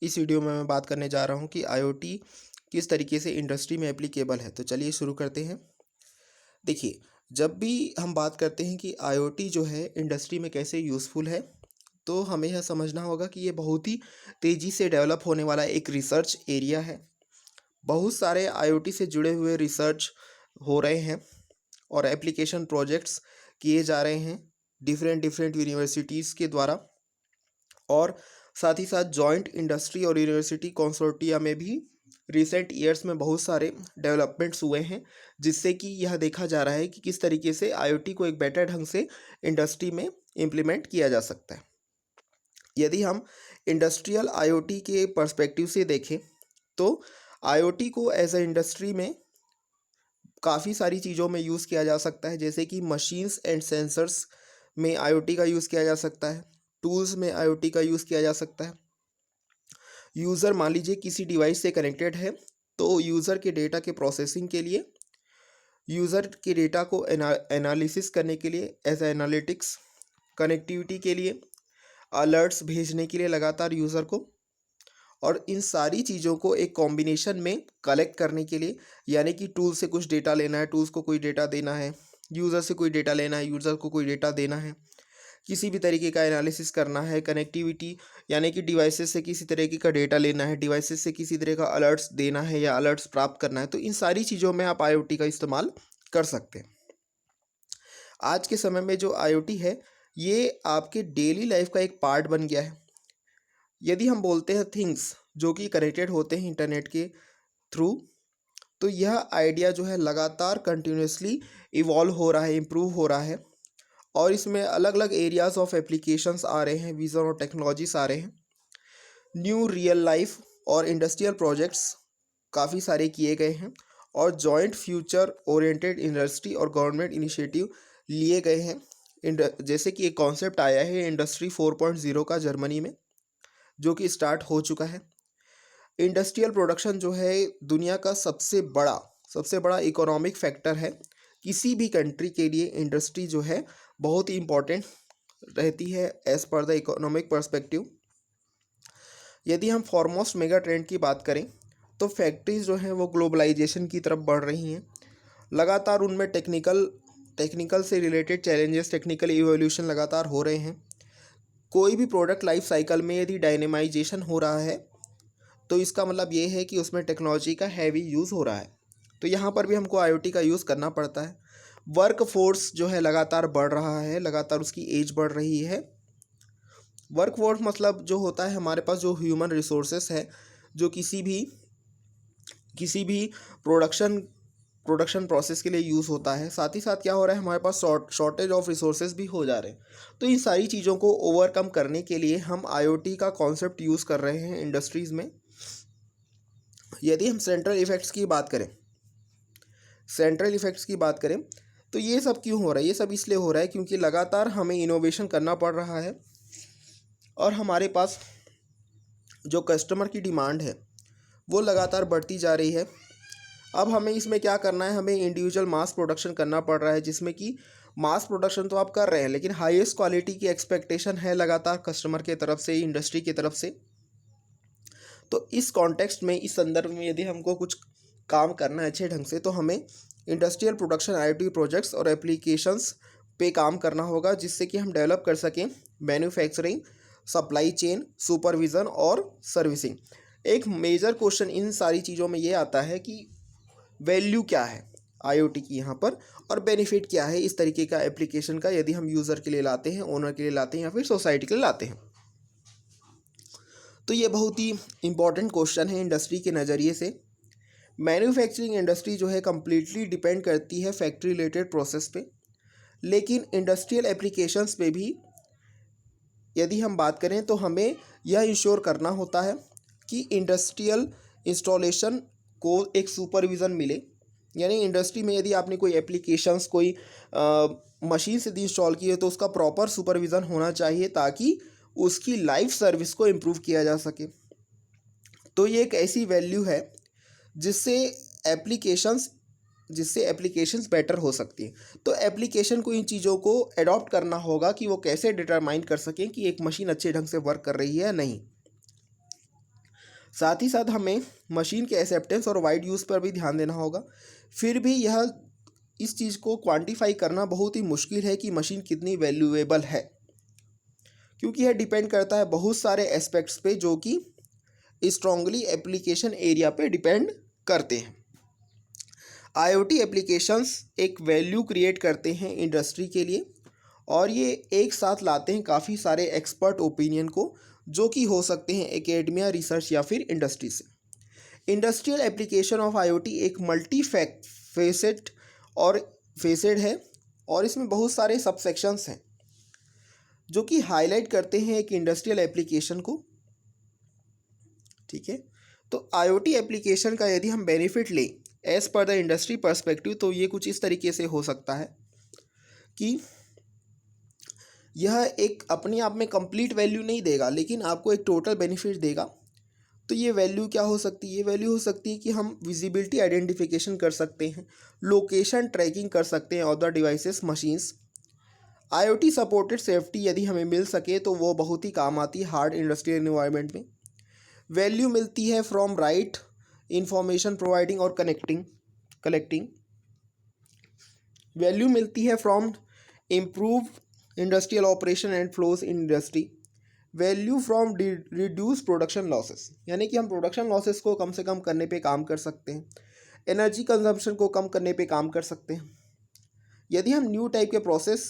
इस वीडियो में मैं बात करने जा रहा हूँ कि आईओटी किस तरीके से इंडस्ट्री में एप्लीकेबल है। तो चलिए शुरू करते हैं। देखिए, जब भी हम बात करते हैं कि आईओटी जो है इंडस्ट्री में कैसे यूज़फुल है, तो हमें यह समझना होगा कि ये बहुत ही तेज़ी से डेवलप होने वाला एक रिसर्च एरिया है। बहुत सारे आईओटी से जुड़े हुए रिसर्च हो रहे हैं और एप्लीकेशन प्रोजेक्ट्स किए जा रहे हैं डिफरेंट डिफरेंट यूनिवर्सिटीज़ के द्वारा, और साथ ही साथ जॉइंट इंडस्ट्री और यूनिवर्सिटी कंसोर्टिया में भी रिसेंट ईयर्स में बहुत सारे डेवलपमेंट्स हुए हैं, जिससे कि यह देखा जा रहा है कि किस तरीके से आईओटी को एक बेटर ढंग से इंडस्ट्री में इम्प्लीमेंट किया जा सकता है। यदि हम इंडस्ट्रियल आईओटी के पर्सपेक्टिव से देखें तो आईओटी को एज अ इंडस्ट्री में काफ़ी सारी चीज़ों में यूज़ किया जा सकता है, जैसे कि मशीन्स एंड सेंसर्स में आईओटी का यूज़ किया जा सकता है, टूल्स में आईओटी का यूज़ किया जा सकता है। यूज़र मान लीजिए किसी डिवाइस से कनेक्टेड है, तो यूज़र के डेटा के प्रोसेसिंग के लिए, यूज़र के डेटा को एनालिसिस करने के लिए एज एनालिटिक्स, कनेक्टिविटी के लिए, अलर्ट्स भेजने के लिए लगातार यूज़र को, और इन सारी चीज़ों को एक कॉम्बिनेशन में कलेक्ट करने के लिए, यानी कि टूल से कुछ डेटा लेना है, टूल्स को कोई डेटा देना है, यूज़र से कोई डेटा लेना है, यूज़र को कोई डेटा देना है, किसी भी तरीके का एनालिसिस करना है, कनेक्टिविटी यानी कि डिवाइसेस से किसी तरीके का डेटा लेना है, डिवाइसेस से किसी तरह का अलर्ट्स देना है या अलर्ट्स प्राप्त करना है, तो इन सारी चीज़ों में आप आईओटी का इस्तेमाल कर सकते हैं। आज के समय में जो आईओटी है ये आपके डेली लाइफ का एक पार्ट बन गया है। यदि हम बोलते हैं थिंग्स जो कि कनेक्टेड होते हैं इंटरनेट के थ्रू, तो यह आइडिया जो है लगातार कंटिन्यूसली इवॉल्व हो रहा है, इम्प्रूव हो रहा है, और इसमें अलग अलग एरियाज ऑफ एप्लीकेशंस आ रहे हैं, विजन और टेक्नोलॉजीज आ रहे हैं। न्यू रियल लाइफ और इंडस्ट्रियल प्रोजेक्ट्स काफ़ी सारे किए गए हैं, और जॉइंट फ्यूचर ओरिएंटेड इंडस्ट्री और गवर्नमेंट इनिशिएटिव लिए गए हैं। जैसे कि एक कॉन्सेप्ट आया है इंडस्ट्री 4.0 का जर्मनी में, जो कि स्टार्ट हो चुका है। इंडस्ट्रियल प्रोडक्शन जो है दुनिया का सबसे बड़ा इकोनॉमिक फैक्टर है। किसी भी कंट्री के लिए इंडस्ट्री जो है बहुत ही इम्पोर्टेंट रहती है as per the economic perspective. यदि हम फॉरमोस्ट मेगा ट्रेंड की बात करें तो फैक्ट्रीज जो हैं वो ग्लोबलाइजेशन की तरफ बढ़ रही हैं। लगातार उनमें टेक्निकल से रिलेटेड चैलेंजेस, टेक्निकल इवोल्यूशन लगातार हो रहे हैं। कोई भी प्रोडक्ट लाइफ साइकिल में यदि डायनेमाइजेशन हो रहा है तो इसका मतलब ये है कि उसमें टेक्नोलॉजी का हैवी यूज़ हो रहा है। तो यहाँ पर भी हमको आईओटी का यूज़ करना पड़ता है। वर्क फोर्स जो है लगातार बढ़ रहा है, लगातार उसकी एज बढ़ रही है। वर्क फोर्स मतलब जो होता है हमारे पास जो ह्यूमन रिसोर्सेस है, जो किसी भी प्रोडक्शन प्रोसेस के लिए यूज़ होता है। साथ ही साथ क्या हो रहा है, हमारे पास शॉर्टेज ऑफ रिसोर्सेज भी हो जा रहे हैं। तो इन सारी चीज़ों को ओवरकम करने के लिए हम आईओटी का कॉन्सेप्ट यूज़ कर रहे हैं इंडस्ट्रीज़ में। यदि हम सेंट्रल इफेक्ट्स की बात करें तो ये सब क्यों हो रहा है? ये सब इसलिए हो रहा है क्योंकि लगातार हमें इनोवेशन करना पड़ रहा है, और हमारे पास जो कस्टमर की डिमांड है वो लगातार बढ़ती जा रही है। अब हमें इसमें क्या करना है, हमें इंडिविजुअल मास प्रोडक्शन करना पड़ रहा है, जिसमें कि मास प्रोडक्शन तो आप कर रहे हैं लेकिन हाईएस्ट क्वालिटी की एक्सपेक्टेशन है लगातार कस्टमर के तरफ से, इंडस्ट्री की तरफ से। तो इस कॉन्टेक्स्ट में, इस संदर्भ में यदि हमको कुछ काम करना है अच्छे ढंग से, तो हमें इंडस्ट्रियल प्रोडक्शन आईओटी प्रोजेक्ट्स और एप्लीकेशंस पे काम करना होगा, जिससे कि हम डेवलप कर सकें मैन्युफैक्चरिंग, सप्लाई चेन, सुपरविज़न और सर्विसिंग। एक मेजर क्वेश्चन इन सारी चीज़ों में ये आता है कि वैल्यू क्या है आईओटी की यहाँ पर, और बेनिफिट क्या है इस तरीके का एप्लीकेशन का, यदि हम यूज़र के लिए लाते हैं, ओनर के लिए लाते हैं, या फिर सोसाइटी के लिए लाते हैं। तो ये बहुत ही इम्पॉर्टेंट क्वेश्चन है इंडस्ट्री के नज़रिए से। मैन्युफैक्चरिंग इंडस्ट्री जो है कम्प्लीटली डिपेंड करती है फैक्ट्री रिलेटेड प्रोसेस पे, लेकिन इंडस्ट्रियल एप्लीकेशंस पे भी यदि हम बात करें तो हमें यह इंश्योर करना होता है कि इंडस्ट्रियल इंस्टॉलेशन को एक सुपरविज़न मिले। यानी इंडस्ट्री में यदि आपने कोई एप्लीकेशंस कोई मशीन से इंस्टॉल की है तो उसका प्रॉपर सुपरविज़न होना चाहिए, ताकि उसकी लाइफ सर्विस को इम्प्रूव किया जा सके। तो ये एक ऐसी वैल्यू है जिससे एप्लीकेशंस बेटर हो सकती है। तो एप्लीकेशन को इन चीज़ों को अडॉप्ट करना होगा कि वो कैसे डिटरमाइन कर सकें कि एक मशीन अच्छे ढंग से वर्क कर रही है या नहीं। साथ ही साथ हमें मशीन के एक्सेप्टेंस और वाइड यूज़ पर भी ध्यान देना होगा। फिर भी यह इस चीज़ को क्वांटिफाई करना बहुत ही मुश्किल है कि मशीन कितनी वैल्यूएबल है, क्योंकि यह डिपेंड करता है बहुत सारे एस्पेक्ट्स पे जो कि स्ट्रांगली एप्लीकेशन एरिया पे डिपेंड करते हैं। आईओटी एप्लीकेशंस एक वैल्यू क्रिएट करते हैं इंडस्ट्री के लिए, और ये एक साथ लाते हैं काफ़ी सारे एक्सपर्ट ओपिनियन को, जो कि हो सकते हैं एकेडमिया, रिसर्च या फिर इंडस्ट्री से। इंडस्ट्रियल एप्लीकेशन ऑफ आईओटी एक मल्टी फेसेड है, और इसमें बहुत सारे सबसेक्शंस हैं जो कि हाईलाइट करते हैं एक इंडस्ट्रियल एप्लीकेशन को। ठीक है, तो आईओटी एप्लीकेशन का यदि हम बेनिफिट लें as per the industry perspective, तो ये कुछ इस तरीके से हो सकता है कि यह एक अपने आप में कंप्लीट वैल्यू नहीं देगा, लेकिन आपको एक टोटल बेनिफिट देगा। तो ये वैल्यू क्या हो सकती है? ये वैल्यू हो सकती है कि हम विजिबिलिटी आइडेंटिफिकेशन कर सकते हैं, लोकेशन ट्रैकिंग कर सकते हैं of the devices machines. IoT supported safety यदि हमें मिल सके तो वो बहुत ही काम आती है हार्ड इंडस्ट्रियल एनवायरनमेंट में। वैल्यू मिलती है फ्रॉम राइट इंफॉर्मेशन प्रोवाइडिंग और कलेक्टिंग। वैल्यू मिलती है from improve industrial operation and flows in industry. Value from reduce production losses, यानी कि हम प्रोडक्शन लॉसेस को कम से कम करने पे काम कर सकते हैं, एनर्जी कंजम्पशन को कम करने पे काम कर सकते हैं। यदि हम न्यू टाइप के प्रोसेस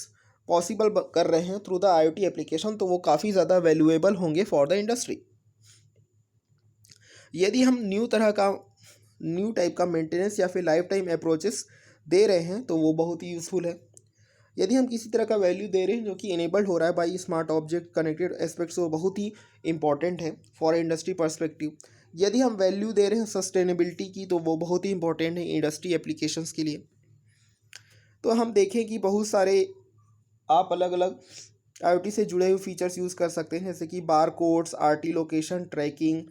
पॉसिबल कर रहे हैं थ्रू द आईओटी एप्लीकेशन, तो वो काफ़ी ज़्यादा वैल्यूएबल होंगे फॉर द इंडस्ट्री। यदि हम न्यू टाइप का मेंटेनेंस या फिर लाइफ टाइम अप्रोचेस दे रहे हैं तो वो बहुत ही यूज़फुल है। यदि हम किसी तरह का वैल्यू दे रहे हैं जो कि इनेबल्ड हो रहा है by smart object connected aspects, वो बहुत ही इंपॉर्टेंट है फॉर इंडस्ट्री पर्सपेक्टिव। यदि हम वैल्यू दे रहे हैं सस्टेनेबिलिटी की, तो वो बहुत ही इंपॉर्टेंट है इंडस्ट्री एप्लीकेशंस के लिए। तो हम देखें कि बहुत सारे आप अलग अलग आईओटी से जुड़े हुए फीचर्स यूज़ कर सकते हैं, जैसे कि bar codes, RT location tracking,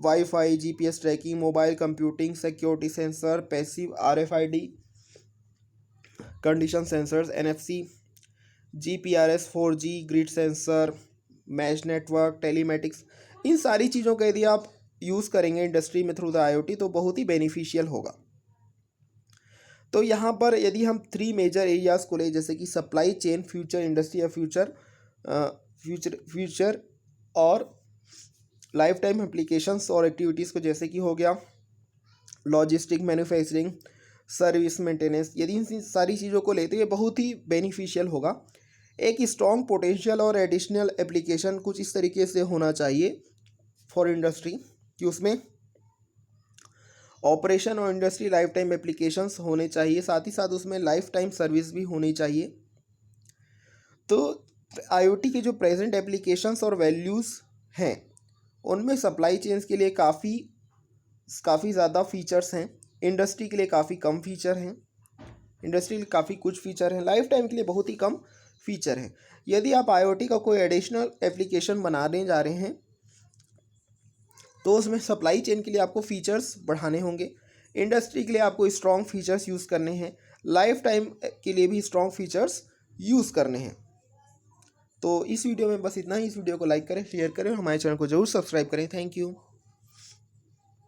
WiFi, GPS tracking, mobile computing, security sensor, passive RFID, condition sensors, NFC, GPRS, 4G, grid sensor, mesh network, telematics. इन सारी चीज़ों का यदि आप यूज़ करेंगे इंडस्ट्री में थ्रू द आईओटी तो बहुत ही बेनिफिशियल होगा। तो यहाँ पर यदि हम 3 मेजर एरियाज़ को ले, जैसे कि सप्लाई चेन, फ्यूचर इंडस्ट्री या फ्यूचर और लाइफ टाइम एप्लीकेशंस और एक्टिविटीज़ को, जैसे कि हो गया लॉजिस्टिक, मैन्युफैक्चरिंग, सर्विस, मेंटेनेंस, यदि इन सारी चीज़ों को लेते हैं बहुत ही बेनिफिशियल होगा। एक स्ट्रॉन्ग पोटेंशियल और एडिशनल एप्लीकेशन कुछ इस तरीके से होना चाहिए फॉर इंडस्ट्री कि उसमें ऑपरेशन और इंडस्ट्री लाइफ टाइम एप्लीकेशंस होने चाहिए, साथ ही साथ उसमें लाइफ टाइम सर्विस भी होनी चाहिए। तो आईओटी के जो प्रेजेंट एप्लीकेशंस और वैल्यूज़ हैं उनमें सप्लाई चेन्स के लिए काफ़ी ज़्यादा फीचर्स हैं, इंडस्ट्री के लिए काफ़ी कम फीचर हैं, इंडस्ट्री के लिए काफ़ी कुछ फीचर हैं, लाइफ टाइम के लिए बहुत ही कम फीचर हैं। यदि आप आईओटी का कोई एडिशनल एप्लीकेशन बनाने जा रहे हैं तो उसमें सप्लाई चेन के लिए आपको फीचर्स बढ़ाने होंगे, इंडस्ट्री के लिए आपको स्ट्रॉन्ग फीचर्स यूज़ करने हैं, लाइफ टाइम के लिए भी स्ट्रॉन्ग फीचर्स यूज़ करने हैं। तो इस वीडियो में बस इतना ही। इस वीडियो को लाइक करें, शेयर करें, हमारे चैनल को जरूर सब्सक्राइब करें। Thank you.